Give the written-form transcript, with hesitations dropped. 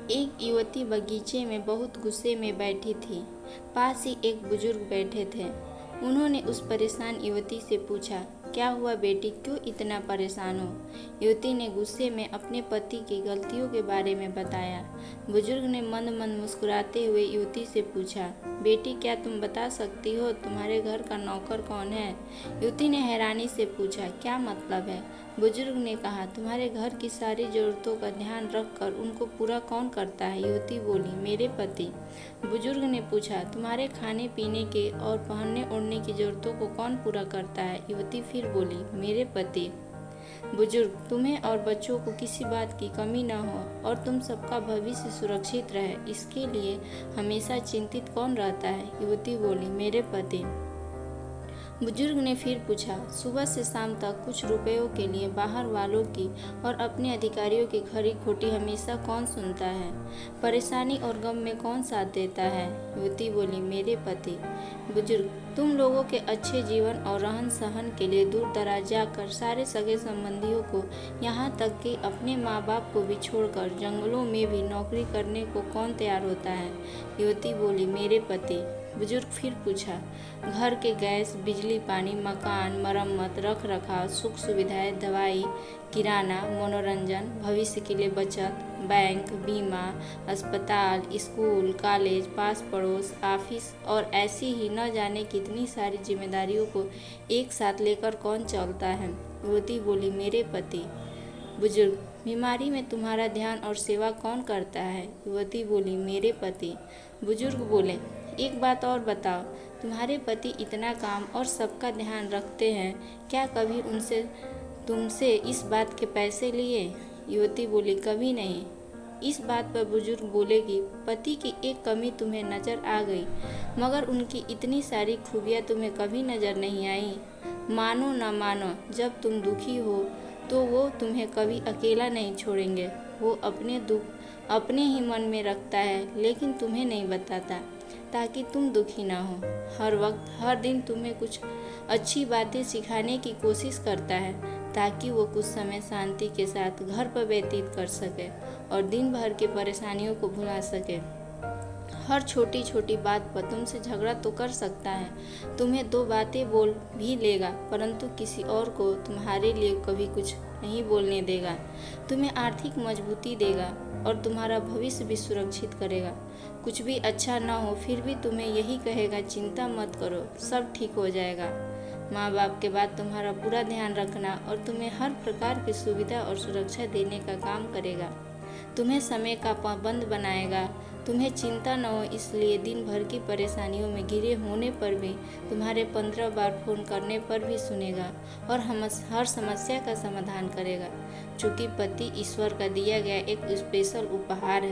एक युवती बगीचे में बहुत गुस्से में बैठी थी। पास ही एक बुजुर्ग बैठे थे। उन्होंने उस परेशान युवती से पूछा, क्या हुआ बेटी, क्यों इतना परेशान हो? युवती ने गुस्से में अपने पति की गलतियों के बारे में बताया। बुजुर्ग ने मंद मंद मुस्कुराते हुए युवती से पूछा, बेटी क्या तुम बता सकती हो तुम्हारे घर का नौकर कौन है? युवती ने हैरानी से पूछा, क्या मतलब है? बुजुर्ग ने कहा, तुम्हारे घर की सारी जरूरतों का ध्यान रखकर उनको पूरा कौन करता है? युवती बोली, मेरे पति। बुजुर्ग ने पूछा, तुम्हारे खाने पीने के और पहनने ओढ़ने की जरूरतों को कौन पूरा करता है? युवती फिर बोली, मेरे पति। बुजुर्ग, तुम्हें और बच्चों को किसी बात की कमी न हो और तुम सबका भविष्य सुरक्षित रहे, इसके लिए हमेशा चिंतित कौन रहता है? युवती बोली, मेरे पति। बुजुर्ग ने फिर पूछा, सुबह से शाम तक कुछ रुपयों के लिए बाहर वालों की और अपने अधिकारियों की खरी खोटी हमेशा कौन सुनता है? परेशानी और गम में कौन साथ देता है? युवती बोली, मेरे पति। बुजुर्ग, तुम लोगों के अच्छे जीवन और रहन सहन के लिए दूर दराज जाकर सारे सगे संबंधियों को, यहाँ तक कि अपने माँ बाप को भी छोड़कर जंगलों में भी नौकरी करने को कौन तैयार होता है? युवती बोली, मेरे पति। बुजुर्ग फिर पूछा, घर के गैस, बिजली, पानी, मकान, मरम्मत, रख रखाव, सुख सुविधाएं, दवाई, किराना, मनोरंजन, भविष्य के लिए बचत, बैंक, बीमा, अस्पताल, स्कूल, कॉलेज, पास पड़ोस, ऑफिस और ऐसी ही न जाने कितनी सारी जिम्मेदारियों को एक साथ लेकर कौन चलता है? युवती बोली, मेरे पति। बुजुर्ग, बीमारी में तुम्हारा ध्यान और सेवा कौन करता है? युवती बोली, मेरे पति। बुजुर्ग बोले, एक बात और बताओ, तुम्हारे पति इतना काम और सबका ध्यान रखते हैं, क्या कभी तुमसे इस बात के पैसे लिए? युवती बोली, कभी नहीं। इस बात पर बुजुर्ग बोले कि पति की एक कमी तुम्हें नजर आ गई, मगर उनकी इतनी सारी खूबियाँ तुम्हें कभी नजर नहीं आई। मानो न मानो, जब तुम दुखी हो तो वो तुम्हें कभी अकेला नहीं छोड़ेंगे। वो अपने दुख अपने ही मन में रखता है, लेकिन तुम्हें नहीं बताता, ताकि तुम दुखी ना हो। हर वक्त हर दिन तुम्हें कुछ अच्छी बातें सिखाने की कोशिश करता है, ताकि वो कुछ समय शांति के साथ घर पर व्यतीत कर सके और दिन भर की परेशानियों को भुला सके। हर छोटी छोटी बात पर तुमसे झगड़ा तो कर सकता है, तुम्हें दो बातें बोल भी लेगा, परंतु किसी और को तुम्हारे लिए कभी कुछ नहीं बोलने देगा। तुम्हें आर्थिक मजबूती देगा और तुम्हारा भविष्य भी सुरक्षित करेगा। कुछ भी अच्छा ना हो फिर भी तुम्हें यही कहेगा, चिंता मत करो, सब ठीक हो जाएगा। माँ बाप के बाद तुम्हारा पूरा ध्यान रखना और तुम्हें हर प्रकार की सुविधा और सुरक्षा देने का काम करेगा। तुम्हें समय का पाबंद बनाएगा। तुम्हें चिंता न हो, इसलिए दिन भर की परेशानियों में घिरे होने पर भी तुम्हारे 15 बार फोन करने पर भी सुनेगा और हर समस्या का समाधान करेगा। चूँकि पति ईश्वर का दिया गया एक स्पेशल उपहार है।